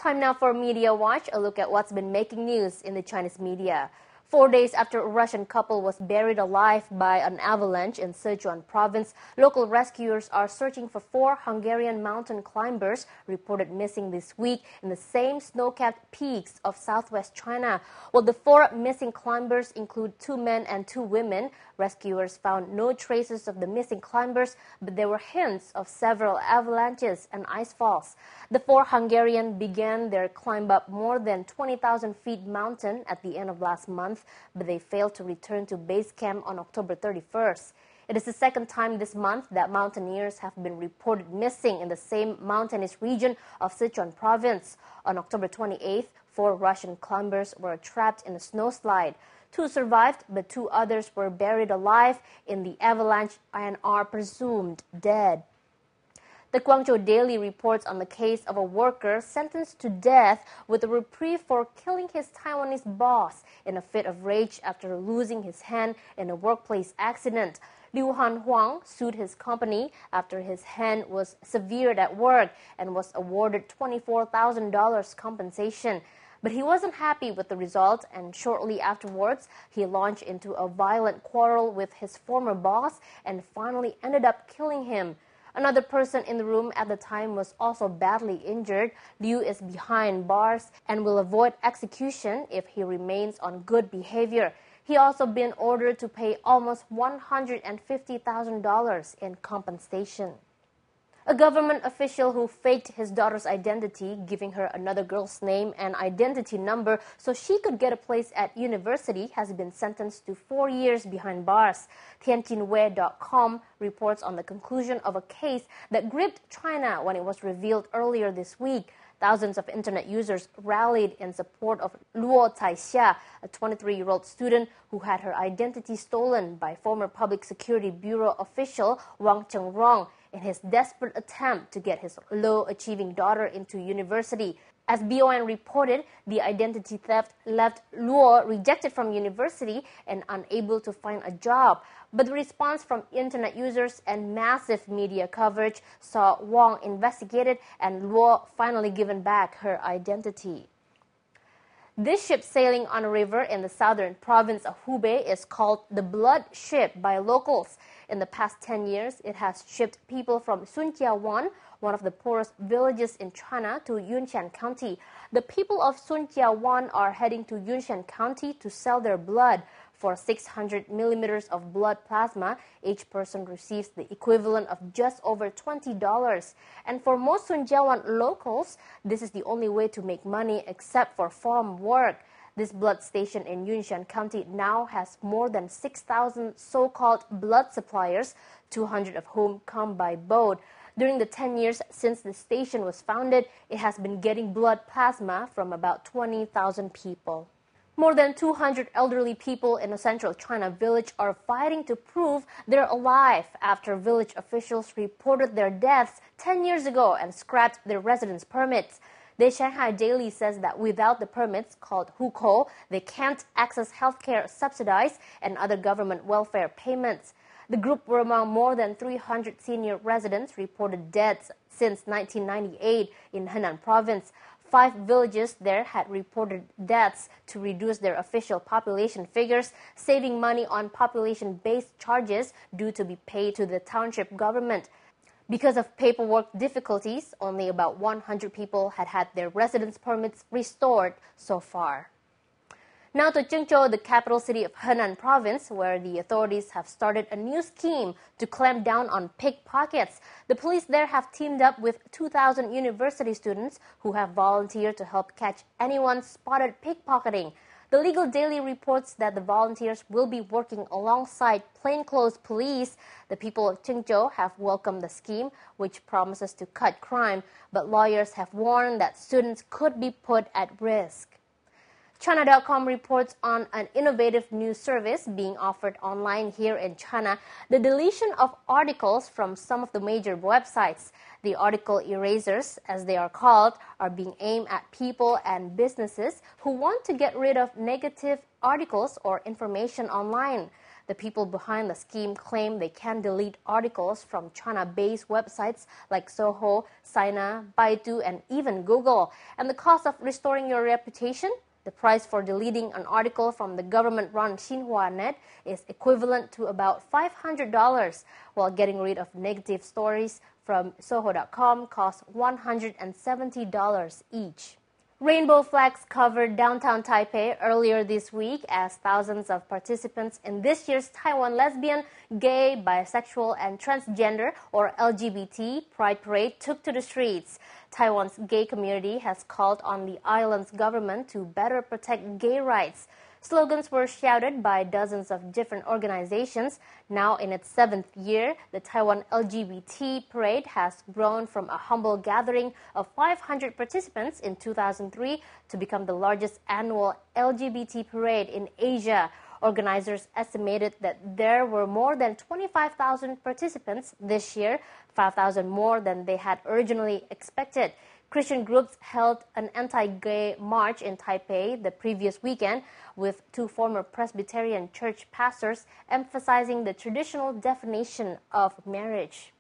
Time now for Media Watch, a look at what's been making news in the Chinese media. 4 days after a Russian couple was buried alive by an avalanche in Sichuan province, local rescuers are searching for 4 Hungarian mountain climbers reported missing this week in the same snow-capped peaks of southwest China. While the 4 missing climbers include 2 men and 2 women, rescuers found no traces of the missing climbers, but there were hints of several avalanches and ice falls. The 4 Hungarians began their climb up more than 20,000 feet mountain at the end of last month, but they failed to return to base camp on October 31st. It is the second time this month that mountaineers have been reported missing in the same mountainous region of Sichuan province. On October 28th, 4 Russian climbers were trapped in a snowslide. 2 survived, but 2 others were buried alive in the avalanche and are presumed dead. The Guangzhou Daily reports on the case of a worker sentenced to death with a reprieve for killing his Taiwanese boss in a fit of rage after losing his hand in a workplace accident. Liu Han Huang sued his company after his hand was severed at work and was awarded $24,000 compensation. But he wasn't happy with the result, and shortly afterwards, he launched into a violent quarrel with his former boss and finally ended up killing him. Another person in the room at the time was also badly injured. Liu is behind bars and will avoid execution if he remains on good behavior. He also been ordered to pay almost $150,000 in compensation. A government official who faked his daughter's identity, giving her another girl's name and identity number so she could get a place at university, has been sentenced to 4 years behind bars. Tianjinwei.com reports on the conclusion of a case that gripped China when it was revealed earlier this week. Thousands of internet users rallied in support of Luo Caixia, a 23-year-old student who had her identity stolen by former Public Security Bureau official Wang Chengrong in his desperate attempt to get his low-achieving daughter into university. As BON reported, the identity theft left Luo rejected from university and unable to find a job. But the response from internet users and massive media coverage saw Wang investigated and Luo finally given back her identity. This ship sailing on a river in the southern province of Hubei is called the Blood Ship by locals. In the past 10 years, it has shipped people from Sunjiawan, one of the poorest villages in China, to Yunshan County. The people of Sunjiawan are heading to Yunshan County to sell their blood. For 600 millimeters of blood plasma, each person receives the equivalent of just over $20. And for most Sunjiawan locals, this is the only way to make money except for farm work. This blood station in Yunshan County now has more than 6,000 so-called blood suppliers, 200 of whom come by boat. During the 10 years since the station was founded, it has been getting blood plasma from about 20,000 people. More than 200 elderly people in a central China village are fighting to prove they're alive after village officials reported their deaths 10 years ago and scrapped their residence permits. The Shanghai Daily says that without the permits, called hukou, they can't access healthcare subsidies and other government welfare payments. The group were among more than 300 senior residents reported deaths since 1998 in Henan province. 5 villages there had reported deaths to reduce their official population figures, saving money on population-based charges due to be paid to the township government. Because of paperwork difficulties, only about 100 people had their residence permits restored so far. Now to Zhengzhou, the capital city of Henan province, where the authorities have started a new scheme to clamp down on pickpockets. The police there have teamed up with 2,000 university students who have volunteered to help catch anyone spotted pickpocketing. The Legal Daily reports that the volunteers will be working alongside plainclothes police. The people of Zhengzhou have welcomed the scheme, which promises to cut crime, but lawyers have warned that students could be put at risk. China.com reports on an innovative new service being offered online here in China, the deletion of articles from some of the major websites. The article erasers, as they are called, are being aimed at people and businesses who want to get rid of negative articles or information online. The The people behind the scheme claim they can delete articles from China-based websites like Soho, Sina, Baidu, and even Google. And the cost of restoring your reputation? The price for deleting an article from the government-run Xinhua Net is equivalent to about $500, while getting rid of negative stories from Soho.com costs $170 each. Rainbow flags covered downtown Taipei earlier this week as thousands of participants in this year's Taiwan Lesbian, Gay, Bisexual, and Transgender, or LGBT, Pride Parade took to the streets. Taiwan's gay community has called on the island's government to better protect gay rights. Slogans were shouted by dozens of different organizations. Now in its 7th year, the Taiwan LGBT Parade has grown from a humble gathering of 500 participants in 2003 to become the largest annual LGBT parade in Asia. Organizers estimated that there were more than 25,000 participants this year, 5,000 more than they had originally expected. Christian groups held an anti-gay march in Taipei the previous weekend, with 2 former Presbyterian church pastors emphasizing the traditional definition of marriage.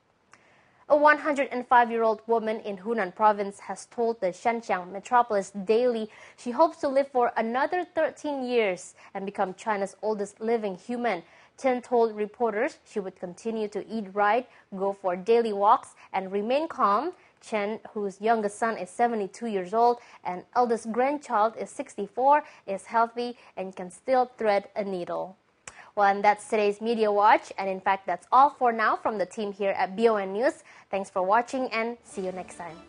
A 105-year-old woman in Hunan province has told the Shanxiang Metropolis Daily she hopes to live for another 13 years and become China's oldest living human. Chen told reporters she would continue to eat right, go for daily walks, and remain calm. Chen, whose youngest son is 72 years old and eldest grandchild is 64, is healthy and can still thread a needle. Well, and that's today's Media Watch, and in fact, that's all for now from the team here at BON News. Thanks for watching and see you next time.